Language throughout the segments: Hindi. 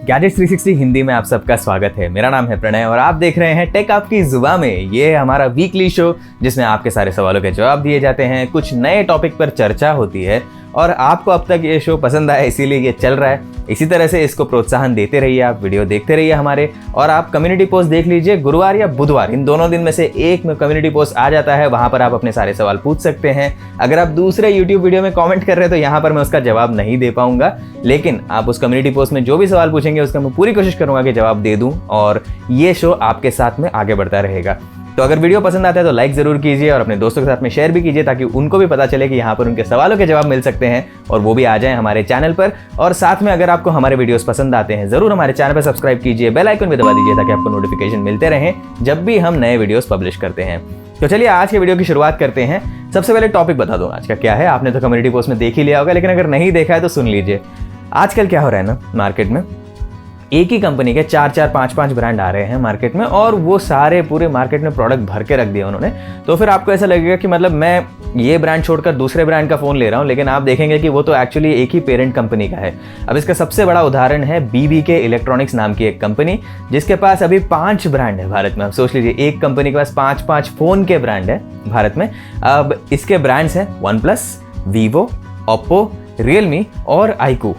गैजेट्स 360 हिंदी में आप सबका स्वागत है। मेरा नाम है प्रणय और आप देख रहे हैं टेक आपकी जुबान में। ये है हमारा वीकली शो जिसमें आपके सारे सवालों के जवाब दिए जाते हैं, कुछ नए टॉपिक पर चर्चा होती है और आपको अब तक ये शो पसंद आया इसीलिए ये चल रहा है। इसी तरह से इसको प्रोत्साहन देते रहिए, आप वीडियो देखते रहिए हमारे, और आप कम्युनिटी पोस्ट देख लीजिए। गुरुवार या बुधवार इन दोनों दिन में से एक में कम्युनिटी पोस्ट आ जाता है, वहां पर आप अपने सारे सवाल पूछ सकते हैं। अगर आप दूसरे यूट्यूब वीडियो में कमेंट कर रहे हैं तो यहाँ पर मैं उसका जवाब नहीं दे पाऊंगा, लेकिन आप उस कम्युनिटी पोस्ट में जो भी सवाल पूछेंगे उसका मैं पूरी कोशिश करूंगा कि जवाब दे दूं और ये शो आपके साथ में आगे बढ़ता रहेगा। तो अगर वीडियो पसंद आता है तो लाइक जरूर कीजिए और अपने दोस्तों के साथ में शेयर भी कीजिए ताकि उनको भी पता चले कि यहाँ पर उनके सवालों के जवाब मिल सकते हैं और वो भी आ जाएं हमारे चैनल पर। और साथ में अगर आपको हमारे वीडियोस पसंद आते हैं जरूर हमारे चैनल पर सब्सक्राइब कीजिए, बेल आइकन भी दबा दीजिए ताकि आपको नोटिफिकेशन मिलते रहें जब भी हम नए वीडियोस पब्लिश करते हैं। तो चलिए आज के वीडियो की शुरुआत करते हैं। सबसे पहले टॉपिक बता दूं आज का क्या है। आपने तो कम्युनिटी पोस्ट में देख ही लिया होगा, लेकिन अगर नहीं देखा है तो सुन लीजिए। आजकल क्या हो रहा है ना, मार्केट में एक ही कंपनी के 4-4, 5-5 ब्रांड आ रहे हैं मार्केट में और वो सारे पूरे मार्केट में प्रोडक्ट भर के रख दिया उन्होंने। तो फिर आपको ऐसा लगेगा कि मतलब मैं ये ब्रांड छोड़कर दूसरे ब्रांड का फ़ोन ले रहा हूँ, लेकिन आप देखेंगे कि वो तो एक्चुअली एक ही पेरेंट कंपनी का है। अब इसका सबसे बड़ा उदाहरण है BBK इलेक्ट्रॉनिक्स नाम की एक कंपनी जिसके पास अभी 5 ब्रांड है भारत में। अब सोच लीजिए एक कंपनी के पास 5-5 फ़ोन के ब्रांड है भारत में। अब इसके ब्रांड्स हैं OnePlus, Vivo, Oppo, Realme और iQOO।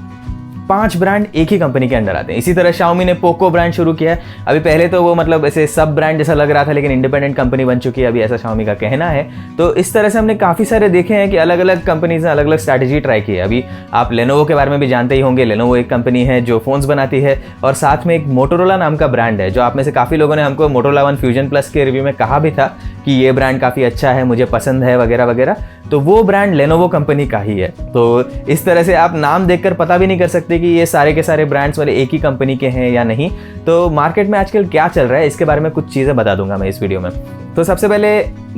5 ब्रांड एक ही कंपनी के अंडर आते हैं। इसी तरह Xiaomi ने पोको ब्रांड शुरू किया है। अभी पहले तो वो मतलब ऐसे सब ब्रांड जैसा लग रहा था, लेकिन इंडिपेंडेंट कंपनी बन चुकी है अभी, ऐसा Xiaomi का कहना है। तो इस तरह से हमने काफ़ी सारे देखे हैं कि अलग अलग कंपनीज ने अलग अलग स्ट्रैटेजी ट्राई की है। अभी आप Lenovo के बारे में भी जानते ही होंगे। Lenovo एक कंपनी है जो फ़ोन्स बनाती है और साथ में एक Motorola नाम का ब्रांड है, जो आप में से काफ़ी लोगों ने हमको Motorola One Fusion Plus के रिव्यू में कहा भी था कि ये ब्रांड काफ़ी अच्छा है, मुझे पसंद है वगैरह वगैरह। तो वो ब्रांड Lenovo कंपनी का ही है। तो इस तरह से आप नाम देखकर पता भी नहीं कर सकते कि ये सारे के सारे ब्रांड्स वाले एक ही कंपनी के हैं या नहीं। तो मार्केट में आजकल क्या चल रहा है इसके बारे में कुछ चीज़ें बता दूंगा मैं इस वीडियो में। तो सबसे पहले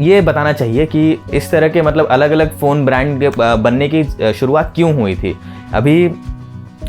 ये बताना चाहिए कि इस तरह के मतलब अलग अलग फ़ोन ब्रांड बनने की शुरुआत क्यों हुई थी। अभी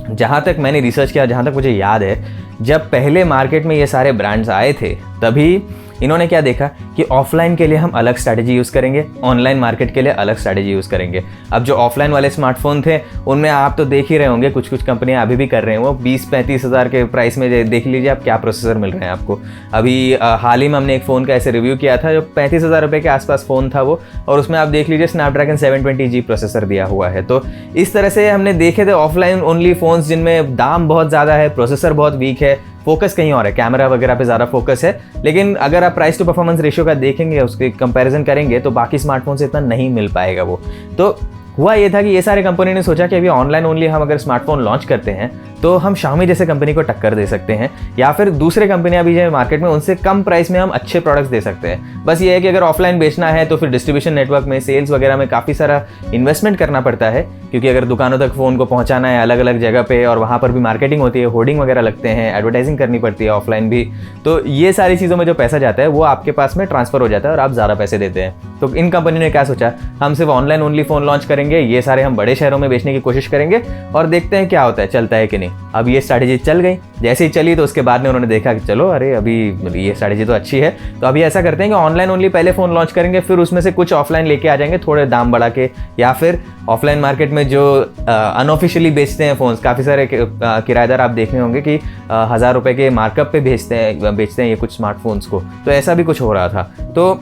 जहाँ तक मैंने रिसर्च किया, जहाँ तक मुझे याद है, जब पहले मार्केट में ये सारे ब्रांड्स आए थे तभी इन्होंने क्या देखा कि ऑफलाइन के लिए हम अलग स्ट्रैटेजी यूज़ करेंगे, ऑनलाइन मार्केट के लिए अलग स्ट्रैटेजी यूज़ करेंगे। अब जो ऑफलाइन वाले स्मार्टफोन थे उनमें आप तो देख ही रहे होंगे, कुछ कुछ कंपनियां अभी भी कर रहे हैं वो 20-35 हज़ार के प्राइस में। देख लीजिए आप क्या प्रोसेसर मिल रहे हैं आपको। अभी हाल ही में हमने एक फ़ोन का ऐसे रिव्यू किया था जो 35,000 रुपये के आसपास फ़ोन था वो, और उसमें आप देख लीजिए स्नैपड्रैगन 720G प्रोसेसर दिया हुआ है। तो इस तरह से हमने देखे थे ऑफलाइन ओनली फ़ोन्स जिनमें दाम बहुत ज़्यादा है, प्रोसेसर बहुत वीक है, फोकस कहीं और है, कैमरा वगैरह पे ज़्यादा फोकस है। लेकिन अगर आप प्राइस टू परफॉर्मेंस रेशियो का देखेंगे, उसके कंपैरिजन करेंगे तो बाकी स्मार्टफोन से इतना नहीं मिल पाएगा वो। तो हुआ ये था कि ये सारे कंपनी ने सोचा कि अभी ऑनलाइन ओनली हम अगर स्मार्टफोन लॉन्च करते हैं तो हम Xiaomi जैसे कंपनी को टक्कर दे सकते हैं, या फिर दूसरे कंपनियां भी जो मार्केट में उनसे कम प्राइस में हम अच्छे प्रोडक्ट्स दे सकते हैं। बस ये है कि अगर ऑफलाइन बेचना है तो फिर डिस्ट्रीब्यूशन नेटवर्क में, सेल्स वगैरह में काफ़ी सारा इन्वेस्टमेंट करना पड़ता है, क्योंकि अगर दुकानों तक फ़ोन को पहुँचाना है अलग अलग जगह पर और वहाँ पर भी मार्केटिंग होती है, होर्डिंग वगैरह लगते हैं, एडवर्टाइजिंग करनी पड़ती है ऑफलाइन भी। तो ये सारी चीज़ों में जो पैसा जाता है वो आपके पास में ट्रांसफ़र हो जाता है और आप ज़्यादा पैसे देते हैं। तो इन कंपनी ने क्या सोचा, हम सिर्फ ऑनलाइन ओनली फ़ोन लॉन्च करेंगे, ये सारे हम बड़े शहरों में बेचने की कोशिश करेंगे और देखते हैं क्या होता है, चलता है कि नहीं। अब ये स्ट्रैटेजी चल गई। जैसे ही चली तो उसके बाद में उन्होंने देखा कि चलो अरे अभी ये स्ट्रैटेजी तो अच्छी है, तो अभी ऐसा करते हैं कि ऑनलाइन ओनली पहले फ़ोन लॉन्च करेंगे, फिर उसमें से कुछ ऑफलाइन लेके आ जाएंगे थोड़े दाम बढ़ा के, या फिर ऑफलाइन मार्केट में जो अनऑफिशियली बेचते हैं फ़ोन्स, काफ़ी सारे किराएदार आप देखने होंगे कि 1000 रुपये के मार्कअप पे बेचते हैं ये कुछ स्मार्टफोन्स को। तो ऐसा भी कुछ हो रहा था। तो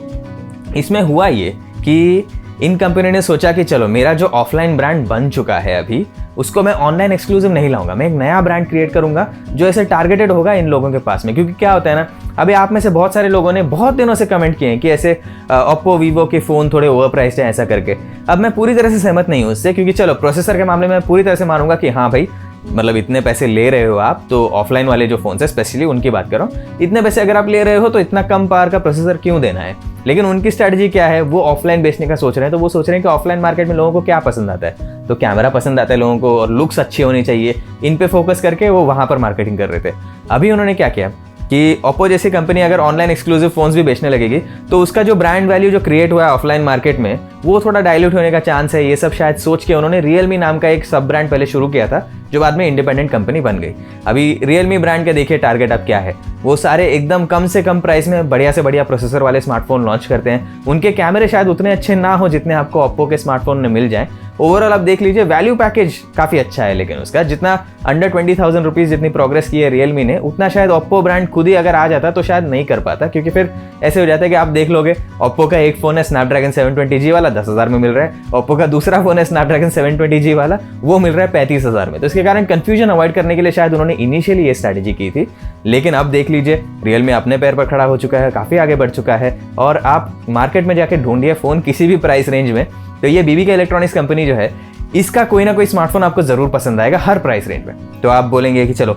इसमें हुआ ये कि इन कंपनी ने सोचा कि चलो मेरा जो ऑफलाइन ब्रांड बन चुका है अभी, उसको मैं ऑनलाइन एक्सक्लूसिव नहीं लाऊंगा, मैं एक नया ब्रांड क्रिएट करूंगा जो ऐसे टारगेटेड होगा इन लोगों के पास में। क्योंकि क्या होता है ना, अभी आप में से बहुत सारे लोगों ने बहुत दिनों से कमेंट किए हैं कि ऐसे ओप्पो वीवो के फ़ोन थोड़े ओवर प्राइस्ड हैं ऐसा करके। अब मैं पूरी तरह से सहमत नहीं हूँ उससे, क्योंकि चलो प्रोसेसर के मामले में पूरी तरह से मानूंगा कि हाँ भाई, मतलब इतने पैसे ले रहे हो आप, तो ऑफलाइन वाले जो फ़ोन्स है स्पेशली उनकी बात कर रहा हूँ, इतने पैसे अगर आप ले रहे हो तो इतना कम पावर का प्रोसेसर क्यों देना है। लेकिन उनकी स्ट्रैटेजी क्या है, वो ऑफलाइन बेचने का सोच रहे हैं। तो वो सोच रहे हैं कि ऑफलाइन मार्केट में लोगों को क्या पसंद आता है, तो कैमरा पसंद आता है लोगों को और लुक्स अच्छी होनी चाहिए, इन पे फोकस करके वो वहाँ पर मार्केटिंग कर रहे थे। अभी उन्होंने क्या किया कि ओप्पो जैसी कंपनी अगर ऑनलाइन एक्सक्लूसिव फ़ोन्स भी बेचने लगेगी तो उसका जो ब्रांड वैल्यू जो क्रिएट हुआ है ऑफलाइन मार्केट में वो थोड़ा डाइल्यूट होने का चांस है। ये सब शायद सोच के उन्होंने Realme नाम का एक सब ब्रांड पहले शुरू किया था जो बाद में इंडिपेंडेंट कंपनी बन गई। अभी Realme ब्रांड का देखिए टारगेट अब क्या है, वो सारे एकदम कम से कम प्राइस में बढ़िया से बढ़िया प्रोसेसर वाले स्मार्टफोन लॉन्च करते हैं। उनके कैमरे शायद उतने अच्छे ना हो जितने आपको ओप्पो के स्मार्टफोन में मिल जाएं, ओवरऑल आप देख लीजिए वैल्यू पैकेज काफ़ी अच्छा है, लेकिन उसका जितना अंडर 20,000 रुपीज़ जितनी प्रोग्रेस की है रियलमी ने, उतना शायद ओप्पो ब्रांड खुद ही अगर आ जाता तो शायद नहीं कर पाता, क्योंकि फिर ऐसे हो जाता है कि आप देख लोगे ओप्पो का एक फ़ोन है स्नैपड्रैगन 720G वाला 10,000 में मिल रहा है, ओप्पो का दूसरा फ़ोन है स्नैपड्रैगन 720G वाला वो मिल रहा है 35,000 में। तो इसके कारण कन्फ्यूजन अवॉइड करने के लिए शायद उन्होंने इनिशियली ये स्ट्रैटेजी की थी, लेकिन अब देख लीजिए रियलमी अपने पैर पर खड़ा हो चुका है, काफ़ी आगे बढ़ चुका है। और आप मार्केट में जाके ढूंढिए फ़ोन किसी भी प्राइस रेंज में, तो ये बीबीके इलेक्ट्रॉनिक्स कंपनी जो है इसका कोई ना कोई स्मार्टफोन आपको ज़रूर पसंद आएगा हर प्राइस रेंज में। तो आप बोलेंगे कि चलो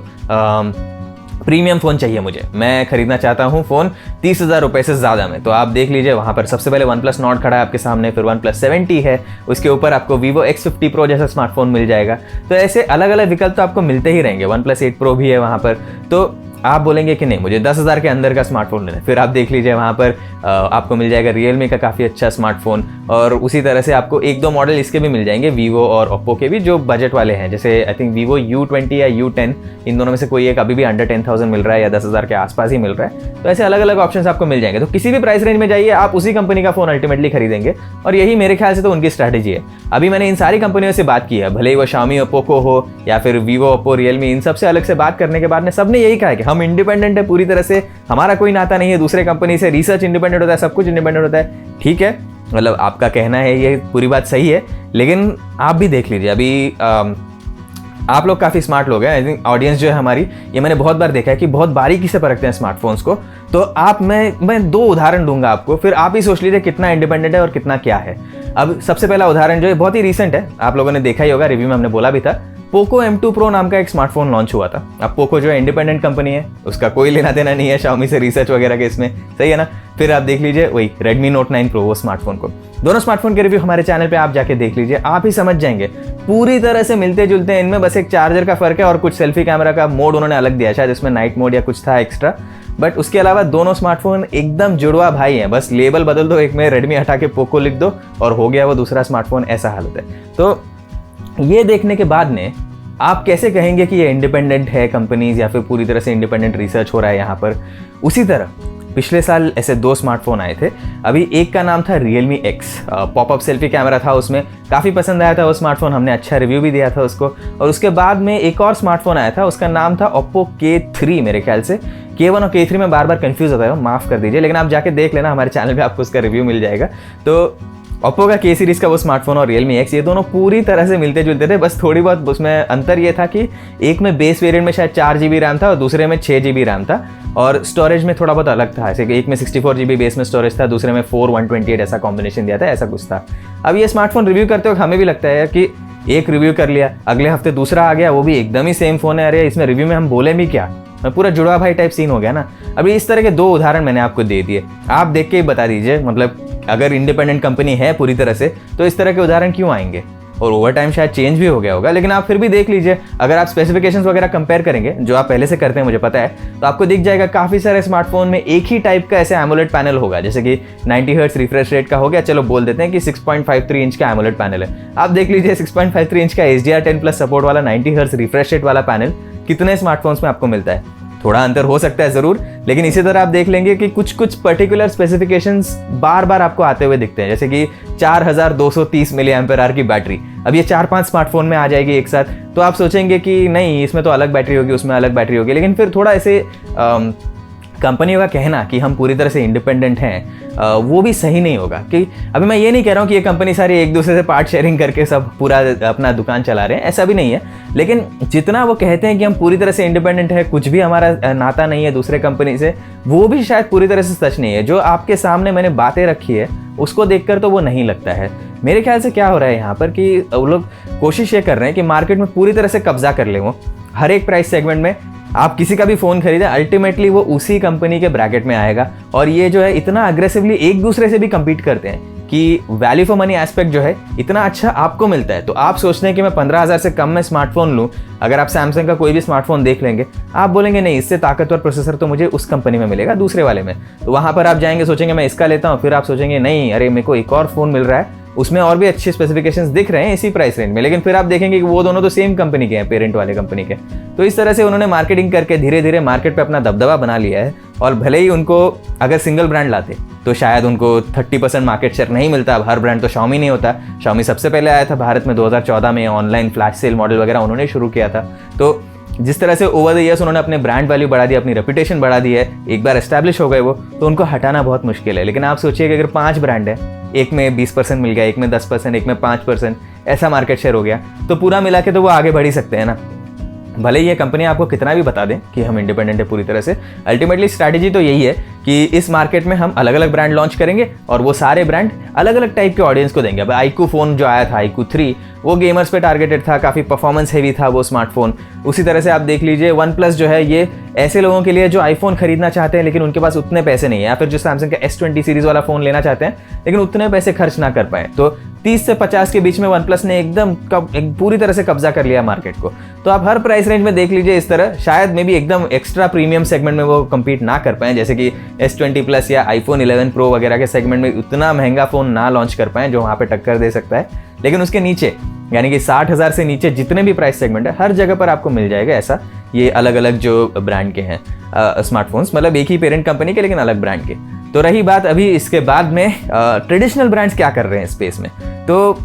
प्रीमियम फ़ोन चाहिए मुझे, मैं खरीदना चाहता हूँ फ़ोन 30,000 रुपये से ज़्यादा में, तो आप देख लीजिए वहाँ पर सबसे पहले OnePlus Nord खड़ा है आपके सामने, फिर OnePlus 7T है, उसके ऊपर आपको Vivo X50 Pro जैसा स्मार्टफोन मिल जाएगा। तो ऐसे अलग अलग विकल्प तो आपको मिलते ही रहेंगे, OnePlus 8 Pro भी है वहाँ पर। तो आप बोलेंगे कि नहीं मुझे 10,000 के अंदर का स्मार्टफोन लेना है, फिर आप देख लीजिए वहाँ पर आपको मिल जाएगा रियलमी का काफ़ी अच्छा स्मार्टफोन, और उसी तरह से आपको एक दो मॉडल इसके भी मिल जाएंगे वीवो और ओप्पो के भी जो बजट वाले हैं, जैसे आई थिंक Vivo U20 या U10, इन दोनों में से कोई एक अभी भी अंडर 10,000 मिल रहा है या 10,000 के आसपास ही मिल रहा है। तो ऐसे अलग अलग ऑप्शन आपको मिल जाएंगे, तो किसी भी प्राइस रेंज में जाइए आप उसी कंपनी का फ़ोन अल्टीमेटली खरीदेंगे, और यही मेरे ख्याल से तो उनकी स्ट्रैटेजी है। अभी मैंने इन सारी कंपनियों से बात की है, भले ही वो Xiaomi पोको हो या फिर Vivo ओप्पो रियलमी, इन सबसे अलग से बात करने के बाद में सबने यही कहा है कि हम इंडिपेंडेंट है पूरी तरह से, हमारा कोई नाता नहीं है दूसरे कंपनी से, रिसर्च इंडिपेंडेंट होता है, सब कुछ इंडिपेंडेंट होता है। ठीक है, मतलब आपका कहना है ये पूरी बात सही है, लेकिन आप भी देख लीजिए अभी आप लोग काफ़ी स्मार्ट लोग हैं, आई थिंक ऑडियंस जो है हमारी, ये मैंने बहुत बार देखा है कि बहुत बारीकी से परखते हैं स्मार्टफोन्स को। तो आप मैं दो उदाहरण दूंगा आपको, फिर आप ही सोच लीजिए कितना इंडिपेंडेंट है और कितना क्या है। अब सबसे पहला उदाहरण जो है बहुत ही रिसेंट है, आप लोगों ने देखा ही होगा, रिव्यू में हमने बोला भी था, पोको M2 Pro नाम का एक स्मार्टफोन लॉन्च हुआ था। अब पोको जो है इंडिपेंडेंट कंपनी है, उसका कोई लेना देना नहीं है Xiaomi से रिसर्च वगैरह के इसमें, सही है ना। फिर आप देख लीजिए वही Redmi Note 9 Pro वो स्मार्टफोन को, दोनों स्मार्टफोन के रिव्यू हमारे चैनल पे आप जाके देख लीजिए, आप ही समझ जाएंगे पूरी तरह से मिलते जुलते हैं। इनमें बस एक चार्जर का फर्क है और कुछ सेल्फी कैमरा का मोड उन्होंने अलग दिया, शायद इसमें नाइट मोड या कुछ था एक्स्ट्रा, बट उसके अलावा दोनों स्मार्टफोन एकदम जुड़वा भाई हैं। बस लेबल बदल दो, एक में Redmi हटा के पोको लिख दो और हो गया वो दूसरा स्मार्टफोन, ऐसा हालत है। तो ये देखने के बाद में आप कैसे कहेंगे कि ये इंडिपेंडेंट है कंपनीज या फिर पूरी तरह से इंडिपेंडेंट रिसर्च हो रहा है यहाँ पर। उसी तरह पिछले साल ऐसे दो स्मार्टफोन आए थे, अभी एक का नाम था Realme X, popup selfie camera था उसमें, काफ़ी पसंद आया था वो स्मार्टफोन, हमने अच्छा रिव्यू भी दिया था उसको। और उसके बाद में एक और स्मार्टफोन आया था, उसका नाम था Oppo K3 मेरे ख्याल से, K1 और K3 में बार बार कंफ्यूज होता है, माफ़ कर दीजिए, लेकिन आप जाके देख लेना, हमारे चैनल पर आपको उसका रिव्यू मिल जाएगा। तो ओप्पो का K सीरीज़ का वो स्मार्टफोन और Realme X, ये दोनों पूरी तरह से मिलते जुलते थे, बस थोड़ी बहुत उसमें अंतर ये था कि एक में बेस वेरिएंट में शायद 4 GB रैम था और दूसरे में 6 GB रैम था, और स्टोरेज में थोड़ा बहुत अलग था, ऐसे कि एक में 64 GB बेस में स्टोरेज था, दूसरे में 4/128 ऐसा कॉम्बिनेशन दिया था, ऐसा कुछ था। अब ये स्मार्टफोन रिव्यू करते वक्त हमें भी लगता है कि एक रिव्यू कर लिया, अगले हफ्ते दूसरा आ गया, वो भी एकदम ही सेम फ़ोन है, अरे इसमें रिव्यू में हम बोले भी क्या, पूरा जुड़वा भाई टाइप सीन हो गया ना। अभी इस तरह के दो उदाहरण मैंने आपको दे दिए, आप देख के ही बता दीजिए, मतलब अगर इंडिपेंडेंट कंपनी है पूरी तरह से तो इस तरह के उदाहरण क्यों आएंगे। और ओवर टाइम शायद चेंज भी हो गया होगा, लेकिन आप फिर भी देख लीजिए, अगर आप स्पेसिफिकेशंस वगैरह कंपेयर करेंगे जो आप पहले से करते हैं मुझे पता है, तो आपको दिख जाएगा काफ़ी सारे स्मार्टफोन में एक ही टाइप का ऐसे एमोलेड पैनल होगा, जैसे कि 90 हर्ट्ज रिफ्रेश रेट का हो गया, चलो बोल देते हैं कि 6.53 इंच का एमोलेड पैनल है। आप देख लीजिए 6.53 इंच का HDR10+ सपोर्ट वाला 90 हर्ट्ज रिफ्रेश रेट वाला पैनल कितने स्मार्टफोन्स में आपको मिलता है। थोड़ा अंतर हो सकता है ज़रूर, लेकिन इसी तरह आप देख लेंगे कि कुछ कुछ पर्टिकुलर स्पेसिफिकेशंस बार बार आपको आते हुए दिखते हैं, जैसे कि 4230 मिली एम्पेयर आवर की बैटरी, अब ये 4-5 स्मार्टफोन में आ जाएगी एक साथ, तो आप सोचेंगे कि नहीं इसमें तो अलग बैटरी होगी, उसमें अलग बैटरी होगी, लेकिन फिर थोड़ा ऐसे कंपनियों का कहना कि हम पूरी तरह से इंडिपेंडेंट हैं वो भी सही नहीं होगा। कि अभी मैं ये नहीं कह रहा हूँ कि ये कंपनी सारी एक दूसरे से पार्ट शेयरिंग करके सब पूरा अपना दुकान चला रहे हैं, ऐसा भी नहीं है, लेकिन जितना वो कहते हैं कि हम पूरी तरह से इंडिपेंडेंट है, कुछ भी हमारा नाता नहीं है दूसरे कंपनी से, वो भी शायद पूरी तरह से सच नहीं है। जो आपके सामने मैंने बातें रखी है उसको देखकर तो वो नहीं लगता है। मेरे ख्याल से क्या हो रहा है यहाँ पर कि वो लोग कोशिश ये कर रहे हैं कि मार्केट में पूरी तरह से कब्जा कर ले, वो हर एक प्राइस सेगमेंट में आप किसी का भी फ़ोन खरीदें अल्टीमेटली वो उसी कंपनी के ब्रैकेट में आएगा। और ये जो है इतना अग्रेसिवली एक दूसरे से भी कम्पीट करते हैं कि वैल्यू फॉर मनी एस्पेक्ट जो है इतना अच्छा आपको मिलता है, तो आप सोचते हैं कि मैं 15,000 से कम में स्मार्टफोन लूँ। अगर आप सैमसंग का कोई भी स्मार्टफोन देख लेंगे, आप बोलेंगे नहीं इससे ताकतवर प्रोसेसर तो मुझे उस कंपनी में मिलेगा दूसरे वाले में, तो वहाँ पर आप जाएंगे सोचेंगे मैं इसका लेता हूँ, फिर आप सोचेंगे नहीं अरे मेरे को एक और फ़ोन मिल रहा है उसमें और भी अच्छे स्पेसिफिकेशंस दिख रहे हैं इसी प्राइस रेंज में, लेकिन फिर आप देखेंगे कि वो दोनों तो सेम कंपनी के हैं, पेरेंट वाले कंपनी के। तो इस तरह से उन्होंने मार्केटिंग करके धीरे धीरे मार्केट पे अपना दबदबा बना लिया है और भले ही उनको अगर सिंगल ब्रांड लाते तो शायद उनको 30% मार्केट शेयर नहीं मिलता। अब हर ब्रांड तो Xiaomi नहीं होता। Xiaomi सबसे पहले आया था भारत में 2014 में, ऑनलाइन फ्लैश सेल मॉडल वगैरह उन्होंने शुरू किया था। तो जिस तरह से ओवर द ईयर्स उन्होंने अपने ब्रांड वैल्यू बढ़ा दिया, अपनी रेपुटेशन बढ़ा दी है, एक बार एस्टैब्लिश हो गए वो, तो उनको हटाना बहुत मुश्किल है। लेकिन आप सोचिए कि अगर 5 ब्रांड है, एक में 20% मिल गया, एक में 10%, एक में 5%, ऐसा मार्केट शेयर हो गया, तो पूरा मिला के तो वो आगे बढ़ ही सकते हैं ना। भले ही ये कंपनी आपको कितना भी बता दें कि हम इंडिपेंडेंट है पूरी तरह से, अल्टीमेटली स्ट्रैटेजी तो यही है कि इस मार्केट में हम अलग अलग ब्रांड लॉन्च करेंगे और वो सारे ब्रांड अलग अलग टाइप के ऑडियंस को देंगे। अब iQOO फ़ोन जो आया था, iQOO 3, वो गेमर्स पे टारगेटेड था, काफ़ी परफॉर्मेंस हेवी था वो स्मार्टफोन। उसी तरह से आप देख लीजिए OnePlus जो है, ये ऐसे लोगों के लिए जो आईफोन खरीदना चाहते हैं लेकिन उनके पास उतने पैसे नहीं है, या फिर जो सैमसंग का S20 सीरीज़ वाला फ़ोन लेना चाहते हैं लेकिन उतने पैसे खर्च ना कर पाए, तो 30 से 50 के बीच में OnePlus ने एकदम पूरी तरह से कब्जा कर लिया मार्केट को। तो आप हर प्राइस रेंज में देख लीजिए इस तरह, शायद मे बी एकदम एक्स्ट्रा प्रीमियम सेगमेंट में वो कम्पीट ना कर पाएँ, जैसे कि S20 प्लस या iPhone 11 Pro वगैरह के सेगमेंट में उतना महंगा फ़ोन ना लॉन्च कर पाएँ जो वहाँ पे टक्कर दे सकता है। लेकिन उसके नीचे यानी कि 60,000 से नीचे जितने भी प्राइस सेगमेंट है, हर जगह पर आपको मिल जाएगा ऐसा, ये अलग अलग जो ब्रांड के हैं स्मार्टफोन्स, मतलब एक ही पेरेंट कंपनी के लेकिन अलग ब्रांड के। तो रही बात अभी इसके बाद में ट्रेडिशनल ब्रांड्स क्या कर रहे हैं स्पेस में, तो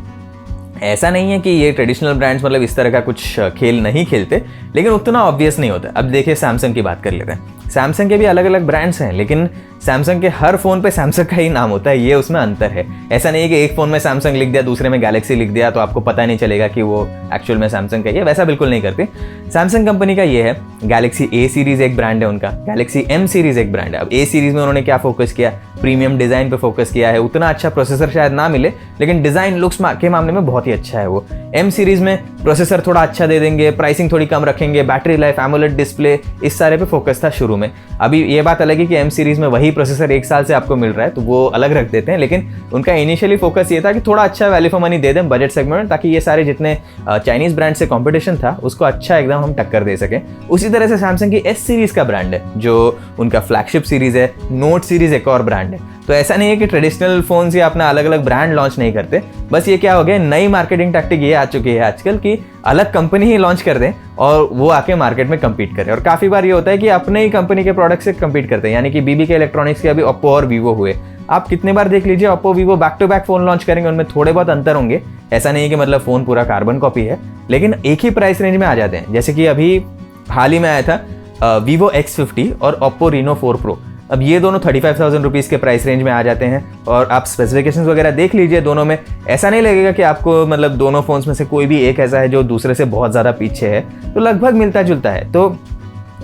ऐसा नहीं है कि ये ट्रेडिशनल ब्रांड्स मतलब इस तरह का कुछ खेल नहीं खेलते, लेकिन उतना ऑब्वियस नहीं होता। अब देखिए सैमसंग की बात कर लेते हैं। सैमसंग के भी अलग अलग ब्रांड्स हैं, लेकिन सैमसंग के हर फ़ोन पे सैमसंग का ही नाम होता है, ये उसमें अंतर है। ऐसा नहीं है कि एक फ़ोन में सैमसंग लिख दिया, दूसरे में गैलेक्सी लिख दिया, तो आपको पता नहीं चलेगा कि वो एक्चुअल में सैमसंग का ही है, वैसा बिल्कुल नहीं करते। सैमसंग कंपनी का ये है, गैलेक्सी A सीरीज़ एक ब्रांड है उनका, गैलेक्सी M सीरीज़ एक ब्रांड है। अब A सीरीज़ में उन्होंने क्या फोकस किया, प्रीमियम डिज़ाइन पे फोकस किया है। उतना अच्छा प्रोसेसर शायद ना मिले, लेकिन डिज़ाइन लुक्स के मामले में बहुत ही अच्छा है वो। M सीरीज़ में प्रोसेसर थोड़ा अच्छा दे देंगे, प्राइसिंग थोड़ी कम रखेंगे, बैटरी लाइफ, एमोलेड डिस्प्ले, इस सारे पे फोकस था शुरू में। अभी ये बात अलग है कि M सीरीज़ में वही प्रोसेसर 1 साल से आपको मिल रहा है, तो वो अलग रख देते हैं, लेकिन उनका इनिशियली फोकस ये था कि थोड़ा अच्छा वैल्यू फॉर मनी दे दें बजट सेगमेंट में, ताकि ये सारे जितने चाइनीज़ ब्रांड से कॉम्पिटिशन था उसको अच्छा एकदम हम टक्कर दे सकें। उसी तरह से सैमसंग की S सीरीज़ का ब्रांड है जो उनका फ्लैगशिप सीरीज़ है, नोट सीरीज़ एक और ब्रांड है। तो ऐसा नहीं है कि ट्रेडिशनल फ़ोन से अपना अलग अलग ब्रांड लॉन्च नहीं करते, बस ये क्या हो गया, नई मार्केटिंग टैक्टिक ये आ चुकी है आजकल कि अलग कंपनी ही लॉन्च कर दें और वो आके मार्केट में कम्पीट करें। और काफ़ी बार ये होता है कि अपने ही कंपनी के प्रोडक्ट से कम्पीट करते हैं, यानी कि BBK इलेक्ट्रॉनिक्स के अभी ओप्पो और वीवो हुए। आप कितने बार देख लीजिए, Oppo Vivo back to back phone launch करेंगे, उनमें थोड़े बहुत अंतर होंगे, ऐसा नहीं है कि मतलब फ़ोन पूरा कार्बन कॉपी है, लेकिन एक ही प्राइस रेंज में आ जाते हैं। जैसे कि अभी हाल ही में आया था वीवो X50 और ओप्पो Reno 4 Pro। अब ये दोनों 35,000 रुपीज़ के प्राइस रेंज में आ जाते हैं, और आप स्पेसिफिकेशंस वगैरह देख लीजिए दोनों में, ऐसा नहीं लगेगा कि आपको मतलब दोनों फ़ोन्स में से कोई भी एक ऐसा है जो दूसरे से बहुत ज़्यादा पीछे है, तो लगभग मिलता जुलता है। तो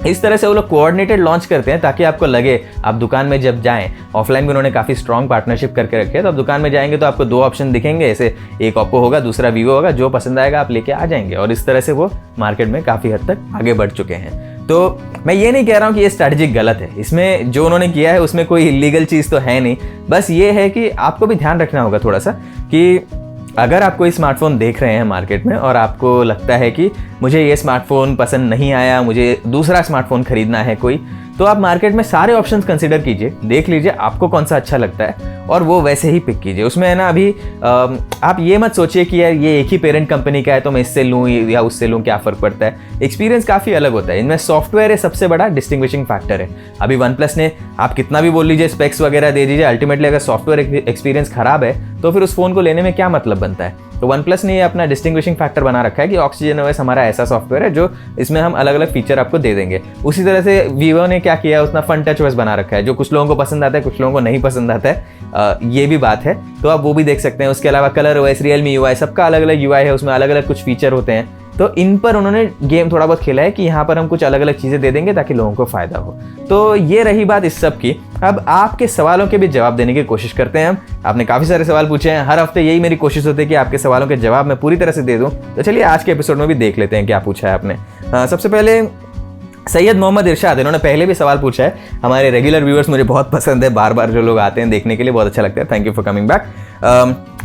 इस तरह से वो लोग कोऑर्डिनेटेड लॉन्च करते हैं ताकि आपको लगे, आप दुकान में जब जाएं, ऑफलाइन भी उन्होंने काफ़ी स्ट्रॉन्ग पार्टनरशिप करके रखे है, तो आप दुकान में जाएंगे तो आपको 2 ऑप्शन दिखेंगे, ऐसे एक ओप्पो होगा, दूसरा वीवो होगा, जो पसंद आएगा आप लेके आ जाएंगे। और इस तरह से वो मार्केट में काफ़ी हद तक आगे बढ़ चुके हैं। तो मैं ये नहीं कह रहा हूँ कि ये स्ट्रैटेजी गलत है, इसमें जो उन्होंने किया है उसमें कोई इलीगल चीज़ तो है नहीं, बस ये है कि आपको भी ध्यान रखना होगा थोड़ा सा कि अगर आप कोई स्मार्टफोन देख रहे हैं मार्केट में और आपको लगता है कि मुझे ये स्मार्टफोन पसंद नहीं आया, मुझे दूसरा स्मार्टफोन खरीदना है कोई, तो आप मार्केट में सारे ऑप्शंस कंसीडर कीजिए, देख लीजिए आपको कौन सा अच्छा लगता है और वो वैसे ही पिक कीजिए। उसमें है ना, अभी आप ये मत सोचिए कि यार ये एक ही पेरेंट कंपनी का है तो मैं इससे लूँ या उससे लूँ, क्या फ़र्क पड़ता है। एक्सपीरियंस काफ़ी अलग होता है, इनमें सॉफ्टवेयर है सबसे बड़ा डिस्टिंग्विशिंग फैक्टर है। अभी OnePlus ने आप कितना भी बोल लीजिए, स्पेक्स वगैरह दे दीजिए, अल्टीमेटली अगर सॉफ्टवेयर एक्सपीरियंस खराब है तो फिर उस फ़ोन को लेने में क्या मतलब बनता है। तो OnePlus ने ये अपना डिस्टिंग्विशिंग फैक्टर बना रखा है कि ऑक्सीजन OS हमारा ऐसा सॉफ्टवेयर है जो इसमें हम अलग अलग फीचर आपको दे देंगे। उसी तरह से वीवो ने क्या किया, उसने फन टच OS बना रखा है, जो कुछ लोगों को पसंद आता है, कुछ लोगों को नहीं पसंद आता है, ये भी बात है, तो आप वो भी देख सकते हैं। उसके अलावा कलर OS, Realme UI, सबका अलग अलग UI है, उसमें अलग अलग कुछ फीचर होते हैं, तो इन पर उन्होंने गेम थोड़ा बहुत खेला है कि यहाँ पर हम कुछ अलग अलग चीज़ें दे देंगे ताकि लोगों को फ़ायदा हो। तो ये रही बात इस सब की। अब आपके सवालों के भी जवाब देने की कोशिश करते हैं हम। आपने काफ़ी सारे सवाल पूछे हैं, हर हफ्ते यही मेरी कोशिश होती है कि आपके सवालों के जवाब मैं पूरी तरह से दे दूँ। तो चलिए आज के एपिसोड में भी देख लेते हैं क्या पूछा है आपने। सबसे पहले सैयद मोहम्मद इरशाद, इन्होंने पहले भी सवाल पूछा है। हमारे रेगुलर व्यूअर्स मुझे बहुत पसंद है, बार बार जो लोग आते हैं देखने के लिए, बहुत अच्छा लगता है। Thank you for coming back.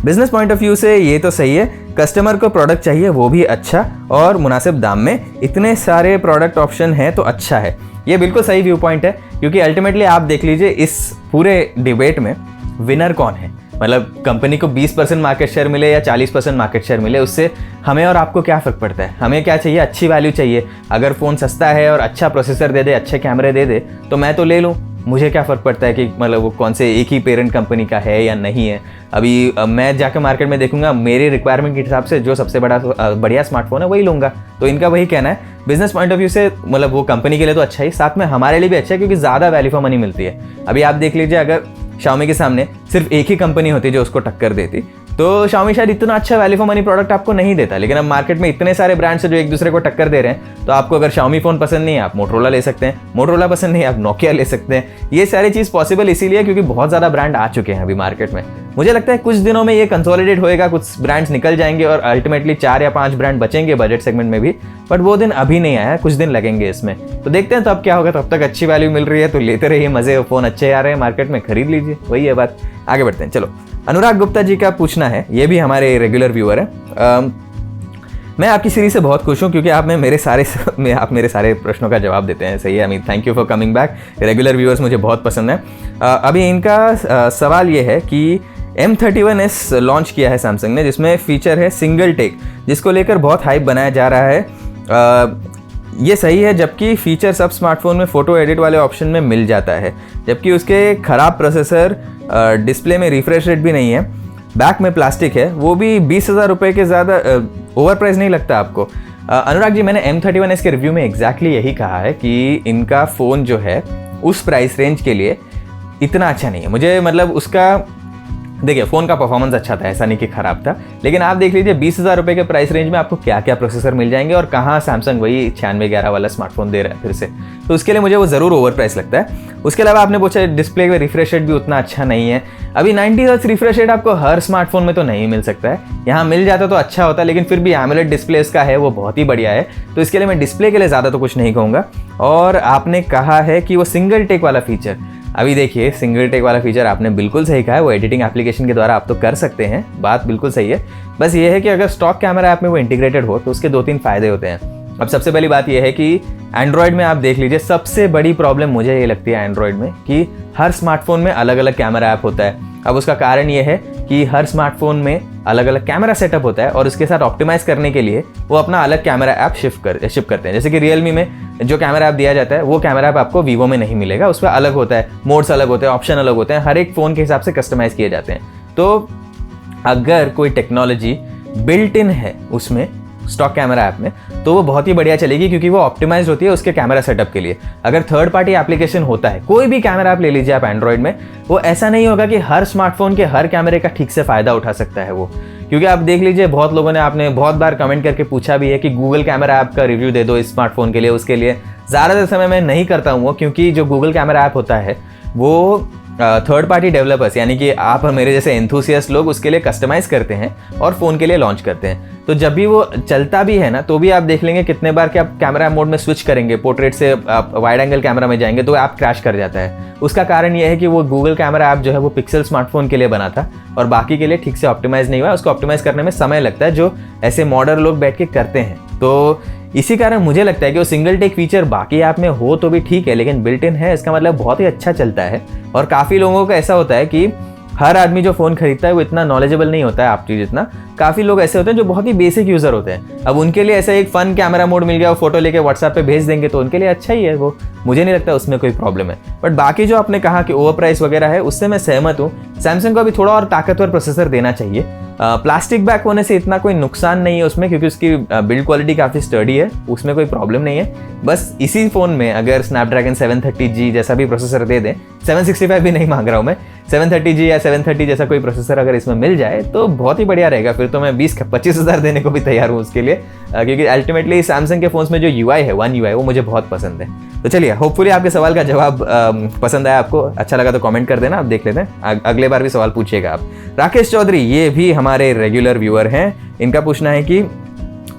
Business point of view से ये तो सही है, कस्टमर को प्रोडक्ट चाहिए वो भी अच्छा और मुनासिब दाम में, इतने सारे प्रोडक्ट ऑप्शन हैं तो अच्छा है। ये बिल्कुल सही व्यू पॉइंट है, क्योंकि अल्टीमेटली आप देख लीजिए इस पूरे डिबेट में विनर कौन है। मतलब कंपनी को 20% मार्केट शेयर मिले या 40% मार्केट शेयर मिले, उससे हमें और आपको क्या फ़र्क पड़ता है। हमें क्या चाहिए, अच्छी वैल्यू चाहिए। अगर फ़ोन सस्ता है और अच्छा प्रोसेसर दे दे, अच्छे कैमरे दे दे, तो मैं तो ले लूँ। मुझे क्या फ़र्क पड़ता है कि मतलब वो कौन से एक ही पेरेंट कंपनी का है या नहीं है। अभी मैं जाकर मार्केट में देखूंगा, मेरे रिक्वायरमेंट के हिसाब से जो सबसे बढ़िया स्मार्टफोन है वही लूँगा। तो इनका वही कहना है, बिजनेस पॉइंट ऑफ व्यू से मतलब वो कंपनी के लिए तो अच्छा ही, साथ में हमारे लिए भी अच्छा है क्योंकि ज़्यादा वैल्यू फॉर मनी मिलती है। अभी आप देख लीजिए, अगर Xiaomi के सामने सिर्फ एक ही कंपनी होती जो उसको टक्कर देती तो Xiaomi शायद इतना अच्छा वैल्यू फॉर मनी प्रोडक्ट आपको नहीं देता। लेकिन अब मार्केट में इतने सारे ब्रांड्स हैं जो एक दूसरे को टक्कर दे रहे हैं, तो आपको अगर Xiaomi फ़ोन पसंद नहीं है आप Motorola ले सकते हैं, Motorola पसंद नहीं है आप Nokia ले सकते हैं। ये सारी चीज़ पॉसिबल इसीलिए क्योंकि बहुत ज़्यादा ब्रांड आ चुके हैं अभी मार्केट में। मुझे लगता है कुछ दिनों में ये कंसोलिडेट होएगा, कुछ ब्रांड्स निकल जाएंगे और अल्टीमेटली 4 या 5 ब्रांड बचेंगे बजट सेगमेंट में भी, बट वो दिन अभी नहीं आया है, कुछ दिन लगेंगे इसमें। तो देखते हैं तब क्या होगा। तब तक अच्छी वैल्यू मिल रही है तो लेते रहिए, मज़े, फ़ोन अच्छे आ रहे हैं मार्केट में, खरीद लीजिए, वही है बात। आगे बढ़ते हैं, चलो। अनुराग गुप्ता जी का पूछना है, ये भी हमारे रेगुलर व्यूअर हैं। मैं आपकी सीरीज से बहुत खुश हूँ क्योंकि आप मेरे सारे प्रश्नों का जवाब देते हैं। सही है Amit, thank you for coming back. Regular viewers मुझे बहुत पसंद है। अभी इनका सवाल ये है कि M31s लॉन्च किया है सैमसंग ने, जिसमें फीचर है सिंगल टेक, जिसको लेकर बहुत हाइप बनाया जा रहा है। ये सही है, जबकि फीचर सब स्मार्टफोन में फ़ोटो एडिट वाले ऑप्शन में मिल जाता है, जबकि उसके ख़राब प्रोसेसर, डिस्प्ले में रिफ्रेश रेट भी नहीं है, बैक में प्लास्टिक है, वो भी 20,000 रुपये के ज़्यादा ओवर प्राइस नहीं लगता आपको? अनुराग जी, मैंने M31s के रिव्यू में एग्जैक्टली यही कहा है कि इनका फ़ोन जो है उस प्राइस रेंज के लिए इतना अच्छा नहीं है। मुझे मतलब उसका, देखिए फ़ोन का परफॉर्मेंस अच्छा था, ऐसा नहीं कि ख़राब था, लेकिन आप देख लीजिए 20,000 रुपये के प्राइस रेंज में आपको क्या क्या प्रोसेसर मिल जाएंगे और कहाँ सैमसंग वही 9611 वाला स्मार्टफोन दे रहा है फिर से, तो उसके लिए मुझे वो ज़रूर ओवर प्राइस लगता है। उसके अलावा आपने पूछा डिस्प्ले में रिफ्रेश रेट भी उतना अच्छा नहीं है। अभी 90 हर्ट्ज रिफ्रेश रेट आपको हर स्मार्टफोन में तो नहीं मिल सकता है, यहाँ मिल जाता तो अच्छा होता, लेकिन फिर भी एमोलेड डिस्प्ले इसका है वो बहुत ही बढ़िया है, तो इसके लिए मैं डिस्प्ले के लिए ज़्यादा तो कुछ नहीं कहूँगा। और आपने कहा है कि वो सिंगल टेक वाला फीचर, अभी देखिए सिंगल टेक वाला फीचर आपने बिल्कुल सही कहा है, वो एडिटिंग एप्लीकेशन के द्वारा आप तो कर सकते हैं, बात बिल्कुल सही है। बस ये है कि अगर स्टॉक कैमरा ऐप में वो इंटीग्रेटेड हो तो उसके 2-3 फ़ायदे होते हैं। अब सबसे पहली बात यह है कि एंड्रॉयड में आप देख लीजिए, सबसे बड़ी प्रॉब्लम मुझे ये लगती है एंड्रॉयड में कि हर स्मार्टफोन में अलग अलग कैमरा ऐप होता है। अब उसका कारण ये है कि हर स्मार्टफोन में अलग अलग कैमरा सेटअप होता है और उसके साथ ऑप्टिमाइज़ करने के लिए वो अपना अलग कैमरा ऐप शिप करते हैं। जैसे कि रियलमी में जो कैमरा ऐप दिया जाता है वो कैमरा ऐप आपको वीवो में नहीं मिलेगा, उस पर अलग होता है, मोड्स अलग होते हैं, ऑप्शन अलग होते हैं, हर एक फ़ोन के हिसाब से कस्टमाइज़ किए जाते हैं। तो अगर कोई टेक्नोलॉजी बिल्ट इन है उसमें स्टॉक कैमरा ऐप में तो वो बहुत ही बढ़िया चलेगी क्योंकि वो ऑप्टिमाइज होती है उसके कैमरा सेटअप के लिए। अगर थर्ड पार्टी एप्लीकेशन होता है, कोई भी कैमरा ऐप ले लीजिए आप एंड्रॉयड में, वो ऐसा नहीं होगा कि हर स्मार्टफोन के हर कैमरे का ठीक से फ़ायदा उठा सकता है वो। क्योंकि आप देख लीजिए, बहुत लोगों ने, आपने बहुत बार कमेंट करके पूछा भी है कि गूगल कैमरा ऐप का रिव्यू दे दो इस स्मार्टफोन के लिए, उसके लिए ज़्यादातर समय मैं नहीं करता हूँ वो, क्योंकि जो गूगल कैमरा ऐप होता है वो थर्ड पार्टी डेवलपर्स यानी कि आप मेरे जैसे एंथुसियास्ट लोग उसके लिए कस्टमाइज करते हैं और फ़ोन के लिए लॉन्च करते हैं। तो जब भी वो चलता भी है ना, तो भी आप देख लेंगे कितने बार कि आप कैमरा मोड में स्विच करेंगे, पोर्ट्रेट से आप वाइड एंगल कैमरा में जाएंगे तो ऐप क्रैश कर जाता है। उसका कारण ये है कि वो गूगल कैमरा ऐप जो है वो पिक्सल स्मार्टफोन के लिए बना था और बाकी के लिए ठीक से ऑप्टिमाइज़ नहीं हुआ। उसको ऑप्टिमाइज़ करने में समय लगता है, जो ऐसे मॉडर्न लोग बैठ के करते हैं। तो इसी कारण मुझे लगता है कि वो सिंगल टेक फीचर बाकी ऐप में हो तो भी ठीक है, लेकिन बिल्ट इन है, इसका मतलब बहुत ही अच्छा चलता है। और काफ़ी लोगों का ऐसा होता है कि हर आदमी जो फ़ोन खरीदता है वो इतना नॉलेजेबल नहीं होता है आपकी जितना। काफ़ी लोग ऐसे होते हैं जो बहुत ही बेसिक यूज़र होते हैं। अब उनके लिए ऐसा एक फ़न कैमरा मोड मिल गया, वो फोटो लेके व्हाट्सएप पे भेज देंगे तो उनके लिए अच्छा ही है वो, मुझे नहीं लगता उसमें कोई प्रॉब्लम है। बट बाकी जो आपने कहा कि ओवर प्राइस वगैरह है, उससे मैं सहमत हूँ। सैमसंग को अभी थोड़ा और ताकतवर प्रोसेसर देना चाहिए। प्लास्टिक बैक होने से इतना कोई नुकसान नहीं है उसमें, क्योंकि उसकी बिल्ड क्वालिटी काफ़ी स्टडी है, उसमें कोई प्रॉब्लम नहीं है। बस इसी फ़ोन में अगर स्नैपड्रैगन 730G जैसा भी प्रोसेसर दे दें, 765 भी नहीं मांग रहा हूँ मैं, 730G या 730 जैसा कोई प्रोसेसर अगर इसमें मिल जाए तो बहुत ही बढ़िया रहेगा। फिर तो मैं 20-25 हज़ार देने को भी तैयार हूँ उसके लिए, क्योंकि अल्टीमेटली सैमसंग के फ़ोन्स में जो UI है, One UI, वो मुझे बहुत पसंद है। तो चलिए, होपफुली आपके सवाल का जवाब पसंद आया आपको, अच्छा लगा तो कमेंट कर देना, आप देख लेते हैं, अगले बार भी सवाल पूछिएगा आप। राकेश चौधरी, ये भी हमारे रेगुलर व्यूअर हैं, इनका पूछना है कि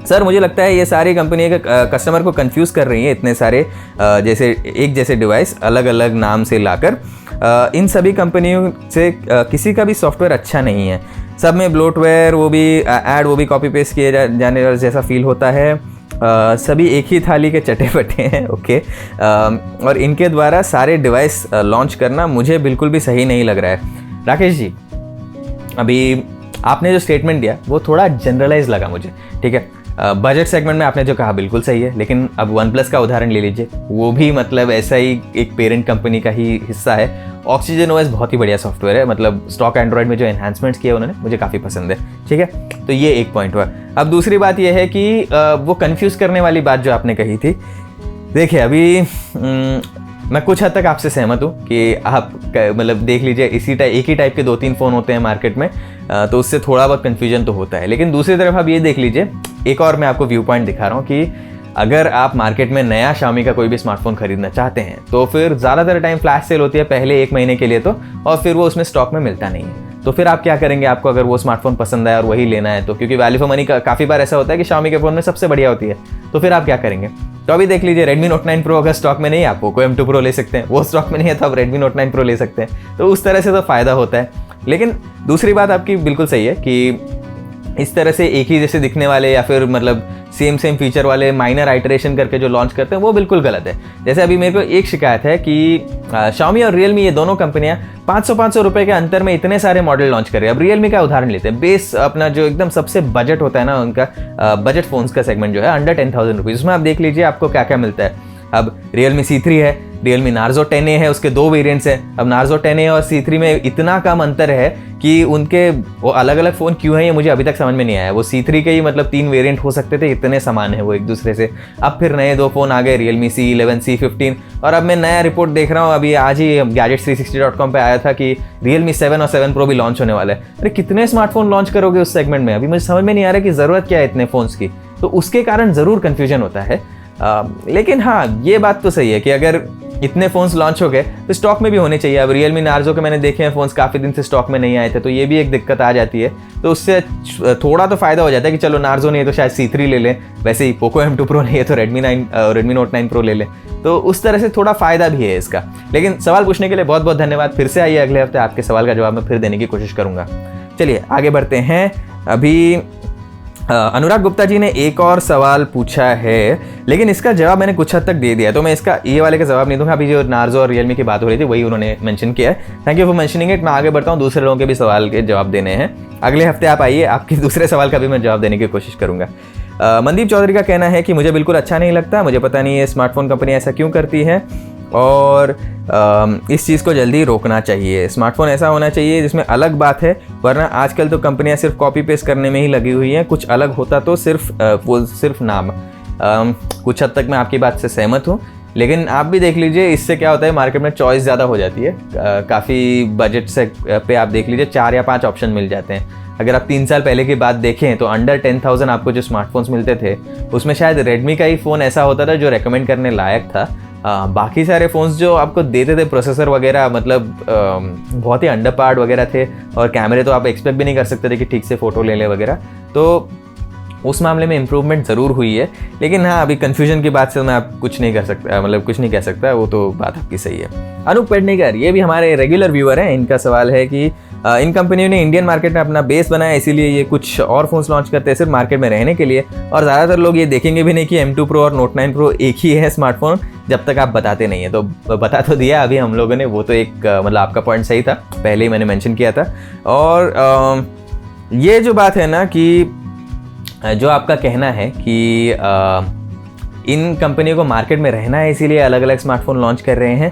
सर मुझे लगता है ये सारी कंपनी के कस्टमर को कंफ्यूज कर रही हैं, इतने सारे जैसे डिवाइस अलग अलग नाम से लाकर। इन सभी कंपनियों से किसी का भी सॉफ्टवेयर अच्छा नहीं है, सब में ब्लोटवेयर, वो भी कॉपी पेस्ट किए जाने जैसा फील होता है, सभी एक ही थाली के चटे बटे हैं। ओके, और इनके द्वारा सारे डिवाइस लॉन्च करना मुझे बिल्कुल भी सही नहीं लग रहा है। राकेश जी, अभी आपने जो स्टेटमेंट दिया वो थोड़ा जनरलाइज लगा मुझे, ठीक है। बजट सेगमेंट में आपने जो कहा बिल्कुल सही है, लेकिन अब वन प्लस का उदाहरण ले लीजिए, वो भी मतलब ऐसा ही एक पेरेंट कंपनी का ही हिस्सा है। ऑक्सीजन ओएस बहुत ही बढ़िया सॉफ्टवेयर है, मतलब स्टॉक एंड्रॉयड में जो एनहांसमेंट्स किए उन्होंने मुझे काफ़ी पसंद है। ठीक है, तो ये एक पॉइंट हुआ। अब दूसरी बात ये है कि वो कन्फ्यूज़ करने वाली बात जो आपने कही थी, देखिए अभी मैं कुछ हद तक आपसे सहमत हूँ कि आप मतलब देख लीजिए एक ही टाइप के 2-3 फ़ोन होते हैं मार्केट में, तो उससे थोड़ा बहुत कन्फ्यूजन तो होता है। लेकिन दूसरी तरफ आप ये देख लीजिए, एक और मैं आपको व्यू पॉइंट दिखा रहा हूँ कि अगर आप मार्केट में नया Xiaomi का कोई भी स्मार्टफोन खरीदना चाहते हैं तो फिर ज़्यादातर टाइम फ्लैश सेल होती है पहले 1 महीने के लिए तो, और फिर वो उसमें स्टॉक में मिलता नहीं है। तो फिर आप क्या करेंगे, आपको अगर वो स्मार्टफोन पसंद आया और वही लेना है तो, क्योंकि वैल्यू फॉर मनी का काफ़ी बार ऐसा होता है कि Xiaomi के फ़ोन में सबसे बढ़िया होती है, तो फिर आप क्या करेंगे। तो अभी देख लीजिए Redmi Note 9 Pro अगर स्टॉक में नहीं है, आप Poco M2 Pro ले सकते हैं, वो स्टॉक में नहीं है तो आप Redmi Note 9 Pro ले सकते हैं। तो उस तरह से तो फ़ायदा होता है। लेकिन दूसरी बात आपकी बिल्कुल सही है कि इस तरह से एक ही जैसे दिखने वाले या फिर मतलब सेम फीचर वाले माइनर आइटरेशन करके जो लॉन्च करते हैं वो बिल्कुल गलत है। जैसे अभी मेरे को एक शिकायत है कि Xiaomi और Realme ये दोनों कंपनियां 500 रुपए के अंतर में इतने सारे मॉडल लॉन्च कर रही है। अब Realme का उदाहरण लेते हैं, बेस अपना जो एकदम सबसे बजट होता है ना उनका, बजट फोन्स का सेगमेंट जो है अंडर 10,000 रुपीज़, उसमें आप देख लीजिए आपको क्या क्या मिलता है। अब Realme C3 है, Realme Narzo 10A है, उसके 2 वेरिएंट्स हैं। अब Narzo 10A और C3 में इतना कम अंतर है कि उनके वो अलग अलग फ़ोन क्यों हैं ये मुझे अभी तक समझ में नहीं आया। वो C3 के ही मतलब 3 वेरिएंट हो सकते थे, इतने समान है वो एक दूसरे से। अब फिर नए 2 फ़ोन आ गए, Realme C11, C15, और अब मैं नया रिपोर्ट देख रहा हूँ, अभी आज ही Gadgets360.com पे आया था कि Realme 7 और 7 Pro भी लॉन्च होने वाला है। अरे कितने स्मार्टफोन लॉन्च करोगे उस सेगमेंट में, अभी मुझे समझ में नहीं आ रहा कि ज़रूरत क्या है इतने फ़ोन्स की। तो उसके कारण ज़रूर कन्फ्यूजन होता है। लेकिन हाँ, ये बात तो सही है कि अगर इतने फ़ोन्स लॉन्च हो गए तो स्टॉक में भी होने चाहिए। अब Realme Narzo के मैंने देखे हैं फ़ोन्स, काफ़ी दिन से स्टॉक में नहीं आए थे, तो ये भी एक दिक्कत आ जाती है। तो उससे थोड़ा तो फ़ायदा हो जाता है कि चलो Narzo नहीं है तो शायद C3 ले लें, वैसे ही Poco M2 Pro नहीं है तो Redmi Note 9 Pro ले लें। तो उस तरह से थोड़ा फ़ायदा भी है इसका। लेकिन सवाल पूछने के लिए बहुत बहुत धन्यवाद। फिर से आइए अगले हफ्ते, आपके सवाल का जवाब मैं फिर देने की कोशिश करूँगा। चलिए आगे बढ़ते हैं। अभी अनुराग गुप्ता जी ने एक और सवाल पूछा है, लेकिन इसका जवाब मैंने कुछ हद तक दे दिया, तो मैं इसका ये वाले का जवाब नहीं दूंगा। अभी जो Narzo और Realme की बात हो रही थी वही उन्होंने मेंशन किया है। Thank you for mentioning it. मैं आगे बढ़ता हूँ, दूसरे लोगों के भी सवाल के जवाब देने हैं। अगले हफ्ते आप आइए, आपके दूसरे सवाल का भी मैं जवाब देने की कोशिश करूँगा। मनदीप चौधरी का कहना है कि मुझे बिल्कुल अच्छा नहीं लगता, मुझे पता नहीं है स्मार्टफोन कंपनी ऐसा क्यों करती है, और इस चीज़ को जल्दी रोकना चाहिए। स्मार्टफोन ऐसा होना चाहिए जिसमें अलग बात है, वरना आजकल तो कंपनियां सिर्फ कॉपी पेस्ट करने में ही लगी हुई हैं। कुछ अलग होता तो सिर्फ नाम। कुछ हद तक मैं आपकी बात से सहमत हूँ, लेकिन आप भी देख लीजिए इससे क्या होता है, मार्केट में चॉइस ज़्यादा हो जाती है। काफ़ी बजट से पे आप देख लीजिए 4 या 5 ऑप्शन मिल जाते हैं। अगर आप 3 साल पहले की बात देखें तो अंडर 10,000 आपको जो स्मार्टफोन्स मिलते थे उसमें शायद Redmi का ही फ़ोन ऐसा होता था जो रेकमेंड करने लायक था। बाकी सारे फ़ोन्स जो आपको देते थे प्रोसेसर वगैरह मतलब बहुत ही अंडर पार्ड वगैरह थे, और कैमरे तो आप एक्सपेक्ट भी नहीं कर सकते थे कि ठीक से फ़ोटो ले ले वगैरह। तो उस मामले में इम्प्रूवमेंट ज़रूर हुई है। लेकिन हाँ, अभी कन्फ्यूजन की बात से मैं आप कुछ नहीं कर सकता, मतलब कुछ नहीं कह सकता, वो तो बात आपकी सही है। अनूप पेडनेकर, ये भी हमारे रेगुलर व्यूअर हैं। इनका सवाल है कि इन कंपनियों ने इंडियन मार्केट में अपना बेस बनाया, इसीलिए ये कुछ और फ़ोन्स लॉन्च करते हैं सिर्फ मार्केट में रहने के लिए, और ज़्यादातर लोग ये देखेंगे भी नहीं कि M2 Pro और Note 9 Pro एक ही है स्मार्टफोन, जब तक आप बताते नहीं है। तो बता तो दिया अभी हम लोगों ने, वो तो एक मतलब आपका पॉइंट सही था, पहले ही मैंने मेंशन किया था। और ये जो बात है ना कि जो आपका कहना है कि इन कंपनियों को मार्केट में रहना है इसीलिए अलग अलग स्मार्टफोन लॉन्च कर रहे हैं,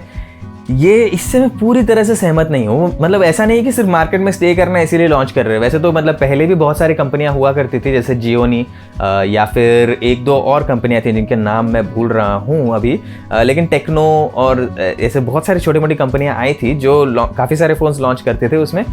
ये इससे मैं पूरी तरह से सहमत नहीं हूँ। मतलब ऐसा नहीं कि सिर्फ मार्केट में स्टे करना है इसीलिए लॉन्च कर रहे हैं। वैसे तो मतलब पहले भी बहुत सारी कंपनियां हुआ करती थी, जैसे जियोनी या फिर 1-2 और कंपनियां थी जिनके नाम मैं भूल रहा हूँ अभी, लेकिन टेक्नो और ऐसे बहुत सारी छोटी मोटी कंपनियां आई थी जो काफ़ी सारे फ़ोन्स लॉन्च करते थे उसमें।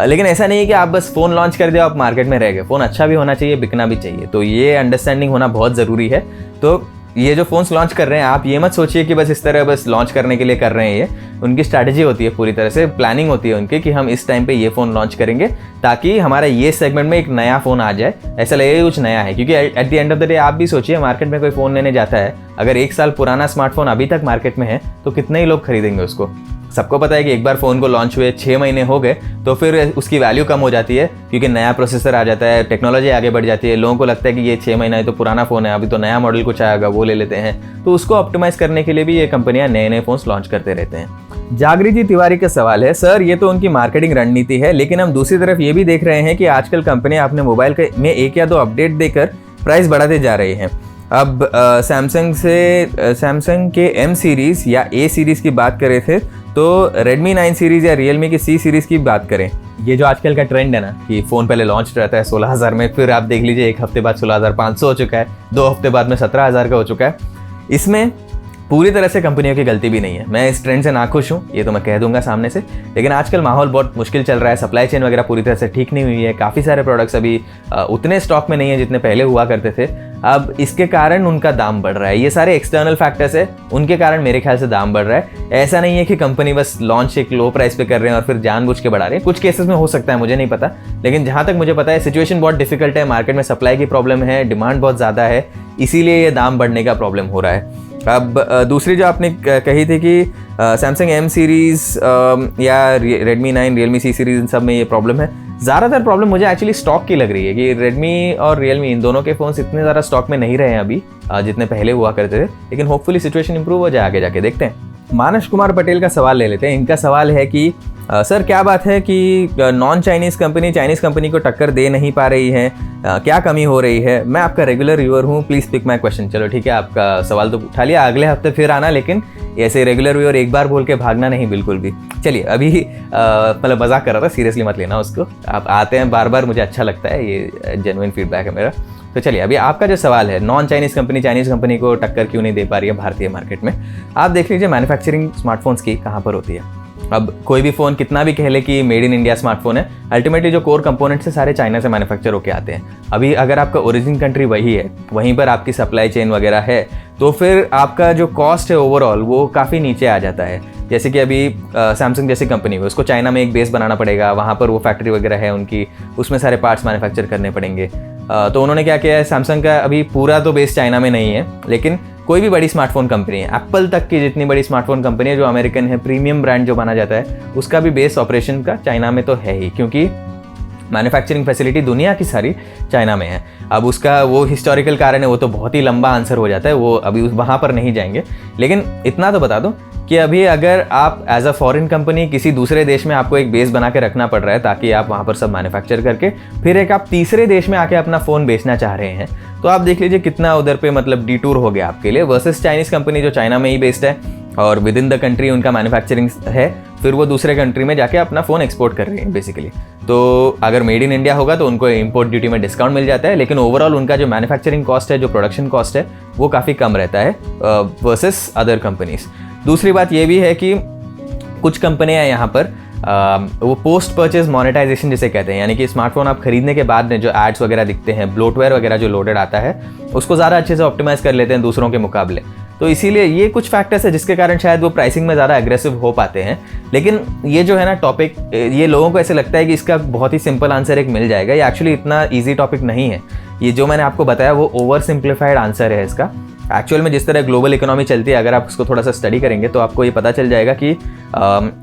लेकिन ऐसा नहीं है कि आप बस फ़ोन लॉन्च कर दो आप मार्केट में रह गए। फ़ोन अच्छा भी होना चाहिए, बिकना भी चाहिए, तो ये अंडरस्टैंडिंग होना बहुत ज़रूरी है। तो ये जो फ़ोन्स लॉन्च कर रहे हैं, आप ये मत सोचिए कि बस इस तरह बस लॉन्च करने के लिए कर रहे हैं। ये उनकी स्ट्रैटेजी होती है, पूरी तरह से प्लानिंग होती है उनकी कि हम इस टाइम पे ये फ़ोन लॉन्च करेंगे ताकि हमारा ये सेगमेंट में एक नया फ़ोन आ जाए, ऐसा लगे कुछ नया है। क्योंकि at the end of the day आप भी सोचिए, मार्केट में कोई फ़ोन लेने जाता है, अगर 1 साल पुराना स्मार्टफोन अभी तक मार्केट में है तो कितने ही लोग खरीदेंगे उसको। सबको पता है कि एक बार फ़ोन को लॉन्च हुए 6 महीने हो गए तो फिर उसकी वैल्यू कम हो जाती है, क्योंकि नया प्रोसेसर आ जाता है, टेक्नोलॉजी आगे बढ़ जाती है। लोगों को लगता है कि ये 6 महीना है तो पुराना फ़ोन है, अभी तो नया मॉडल कुछ आएगा वो ले लेते हैं। तो उसको ऑप्टिमाइज़ करने के लिए भी ये कंपनियां नए नए फ़ोन्स लॉन्च करते रहते हैं। जागृति तिवारी का सवाल है, सर ये तो उनकी मार्केटिंग रणनीति है, लेकिन हम दूसरी तरफ ये भी देख रहे हैं कि आजकल कंपनियां अपने मोबाइल में 1 या 2 अपडेट देकर प्राइस बढ़ाते जा रही हैं। अब सैमसंग के M सीरीज़ या A सीरीज़ की बात करें थे तो Redmi 9 सीरीज़ या Realme की C सीरीज़ की बात करें, ये जो आजकल का ट्रेंड है ना कि फ़ोन पहले लॉन्च रहता है 16,000 में, फिर आप देख लीजिए एक हफ्ते बाद 16,500 हो चुका है, 2 हफ्ते बाद में 17,000 का हो चुका है। इसमें पूरी तरह से कंपनियों की गलती भी नहीं है, मैं इस ट्रेंड से नाखुश हूँ, ये तो मैं कह दूंगा सामने से। लेकिन आजकल माहौल बहुत मुश्किल चल रहा है, सप्लाई चेन वगैरह पूरी तरह से ठीक नहीं हुई है, काफ़ी सारे प्रोडक्ट्स अभी उतने स्टॉक में नहीं है जितने पहले हुआ करते थे। अब इसके कारण उनका दाम बढ़ रहा है, ये सारे एक्सटर्नल फैक्टर्स है, उनके कारण मेरे ख्याल से दाम बढ़ रहा है। ऐसा नहीं है कि कंपनी बस लॉन्च एक लो प्राइस पे कर रहे हैं और फिर जानबूझ के बढ़ा रहे हैं, कुछ केसेस में हो सकता है, मुझे नहीं पता। लेकिन जहाँ तक मुझे पता है सिचुएशन बहुत डिफिकल्ट है, मार्केट में सप्लाई की प्रॉब्लम है, डिमांड बहुत ज़्यादा है, इसीलिए ये दाम बढ़ने का प्रॉब्लम हो रहा है। अब दूसरी जो आपने कही थी कि सैमसंग M सीरीज़ या Redmi 9 Realme C सीरीज़, इन सब में ये प्रॉब्लम है। ज़्यादातर प्रॉब्लम मुझे एक्चुअली स्टॉक की लग रही है कि Redmi और Realme इन दोनों के फ़ोन्स इतने ज़्यादा स्टॉक में नहीं रहे हैं अभी जितने पहले हुआ करते थे, लेकिन होपफुली सिचुएशन इंप्रूव हो जाए आगे जाके, देखते हैं। मानस कुमार पटेल का सवाल ले लेते हैं। इनका सवाल है कि सर क्या बात है कि non Chinese company Chinese company को टक्कर दे नहीं पा रही है, क्या कमी हो रही है? मैं आपका रेगुलर व्यूअर हूँ, प्लीज़ पिक माय क्वेश्चन। चलो ठीक है, आपका सवाल तो उठा लिया, अगले हफ्ते फिर आना, लेकिन ऐसे रेगुलर व्यूअर एक बार बोल के भागना नहीं बिल्कुल भी। चलिए अभी मतलब मजाक कर रहा था, सीरियसली मत लेना उसको, आप आते हैं बार बार, मुझे अच्छा लगता है, ये जेन्युइन फीडबैक है मेरा। तो चलिए अभी आपका जो सवाल है, non Chinese company Chinese company को टक्कर क्यों नहीं दे पा रही है भारतीय मार्केट में, आप देख लीजिए मैन्युफैक्चरिंग स्मार्टफोन्स की कहाँ पर होती है। अब कोई भी फ़ोन कितना भी कह ले कि मेड इन इंडिया स्मार्टफोन है, अल्टीमेटली जो कोर कंपोनेंट्स है सारे चाइना से मैन्युफैक्चर होके आते हैं। अभी अगर आपका ओरिजिन कंट्री वही है, वहीं पर आपकी सप्लाई चेन वगैरह है, तो फिर आपका जो कॉस्ट है ओवरऑल वो काफ़ी नीचे आ जाता है। जैसे कि अभी सैमसंग जैसी कंपनी है, उसको चाइना में एक बेस बनाना पड़ेगा, वहाँ पर वो फैक्ट्री वगैरह है उनकी, उसमें सारे पार्ट्स मैन्युफैक्चर करने पड़ेंगे। तो उन्होंने क्या किया है, सैमसंग का अभी पूरा तो बेस चाइना में नहीं है, लेकिन कोई भी बड़ी स्मार्टफोन कंपनी है, एप्पल तक की जितनी बड़ी स्मार्टफोन कंपनी है जो अमेरिकन है, प्रीमियम ब्रांड जो माना जाता है, उसका भी बेस ऑपरेशन का चाइना में तो है ही, क्योंकि मैन्युफैक्चरिंग फैसिलिटी दुनिया की सारी चाइना में है। अब उसका वो हिस्टोरिकल कारण है, वो तो बहुत ही लंबा आंसर हो जाता है, वो अभी वहाँ पर नहीं जाएंगे। लेकिन इतना तो बता दूं कि अभी अगर आप एज अ फॉरेन कंपनी किसी दूसरे देश में आपको एक बेस बना के रखना पड़ रहा है ताकि आप वहाँ पर सब मैन्युफैक्चर करके फिर एक आप तीसरे देश में आके अपना फ़ोन बेचना चाह रहे हैं, तो आप देख लीजिए कितना उधर पे मतलब डिटूर हो गया आपके लिए, वर्सेस चाइनीज़ कंपनी जो चाइना में ही बेस्ड है और विद इन द कंट्री उनका मैन्युफैक्चरिंग है, फिर वो दूसरे कंट्री में जाके अपना फ़ोन एक्सपोर्ट कर रहे हैं बेसिकली। तो अगर मेड इन इंडिया होगा तो उनको इंपोर्ट ड्यूटी में डिस्काउंट मिल जाता है, लेकिन ओवरऑल उनका जो मैन्युफैक्चरिंग कॉस्ट है, जो प्रोडक्शन कॉस्ट है, वो काफ़ी कम रहता है वर्सेस अदर कंपनीज। दूसरी बात ये भी है कि कुछ कंपनियां यहाँ पर वो पोस्ट परचेज मोनेटाइजेशन जिसे कहते हैं, यानी कि स्मार्टफोन आप खरीदने के बाद में जो एड्स वगैरह दिखते हैं, ब्लोटवेयर वगैरह जो लोडेड आता है, उसको ज़्यादा अच्छे से ऑप्टिमाइज़ कर लेते हैं दूसरों के मुकाबले। तो इसीलिए ये कुछ फैक्टर्स है जिसके कारण शायद वो प्राइसिंग में ज़्यादा एग्रेसिव हो पाते हैं। लेकिन ये जो है ना टॉपिक, ये लोगों को ऐसे लगता है कि इसका बहुत ही सिंपल आंसर एक मिल जाएगा, ये एक्चुअली इतना ईजी टॉपिक नहीं है। ये जो मैंने आपको बताया वो ओवर सिंप्लीफाइड आंसर है इसका। एक्चुअल में जिस तरह ग्लोबल इकोनॉमी चलती है, अगर आप उसको थोड़ा सा स्टडी करेंगे तो आपको ये पता चल जाएगा कि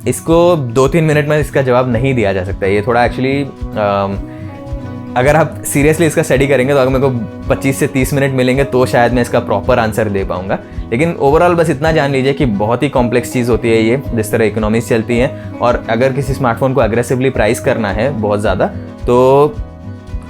इसको 2-3 मिनट में इसका जवाब नहीं दिया जा सकता। ये थोड़ा एक्चुअली अगर आप सीरियसली इसका स्टडी करेंगे तो अगर मेरे को 25 से 30 मिनट मिलेंगे तो शायद मैं इसका प्रॉपर आंसर दे पाऊंगा। लेकिन ओवरऑल बस इतना जान लीजिए कि बहुत ही कॉम्प्लेक्स चीज़ होती है ये, जिस तरह इकोनॉमीज चलती हैं, और अगर किसी स्मार्टफोन को अग्रेसिवली प्राइस करना है बहुत ज़्यादा, तो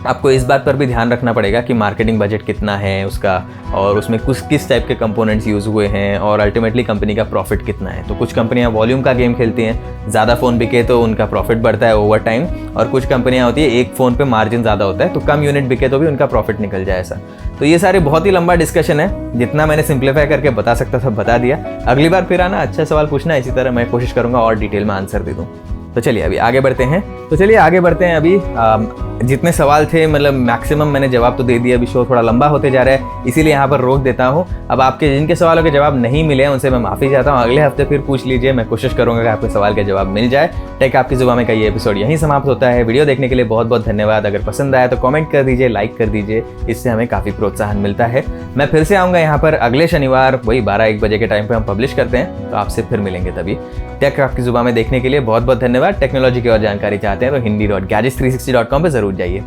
आपको इस बात पर भी ध्यान रखना पड़ेगा कि मार्केटिंग बजट कितना है उसका, और उसमें किस टाइप के कंपोनेंट्स यूज़ हुए हैं, और अल्टीमेटली कंपनी का प्रॉफिट कितना है। तो कुछ कंपनियां वॉल्यूम का गेम खेलती हैं, ज़्यादा फ़ोन बिके तो उनका प्रॉफिट बढ़ता है ओवर टाइम, और कुछ कंपनियां होती है एक फ़ोन पे मार्जिन ज़्यादा होता है तो कम यूनिट बिके तो भी उनका प्रॉफिट निकल जाए ऐसा। तो ये सारे बहुत ही लंबा डिस्कशन है, जितना मैंने सिंप्लीफाई करके बता सकता था बता दिया। अगली बार फिर आना, अच्छा सवाल पूछना, इसी तरह मैं कोशिश करूँगा और डिटेल में आंसर दे दूँ। तो चलिए अभी आगे बढ़ते हैं। अभी जितने सवाल थे मतलब मैक्सिमम मैंने जवाब तो दे दिया, अभी शो थोड़ा लंबा होते जा रहा है इसीलिए यहाँ पर रोक देता हूँ। अब आपके जिनके सवालों के जवाब नहीं मिले हैं उनसे मैं माफ़ी चाहता हूँ, अगले हफ्ते फिर पूछ लीजिए, मैं कोशिश करूँगा कि आपके सवाल के जवाब मिल जाए। टेक आपकी जुबान में का ये एपिसोड यहीं समाप्त होता है। वीडियो देखने के लिए बहुत बहुत धन्यवाद। अगर पसंद आया तो कॉमेंट कर दीजिए, लाइक कर दीजिए, इससे हमें काफ़ी प्रोत्साहन मिलता है। मैं फिर से आऊँगा यहाँ पर अगले शनिवार, वही 12-1 बजे के टाइम पर हम पब्लिश करते हैं, तो आपसे फिर मिलेंगे तभी। टेक आपकी जुबान में देखने के लिए बहुत बहुत धन्यवाद। टेक्नोलॉजी की और जानकारी चाहते हैं तो hindi.gadgets360.com पर जरूर जाइए।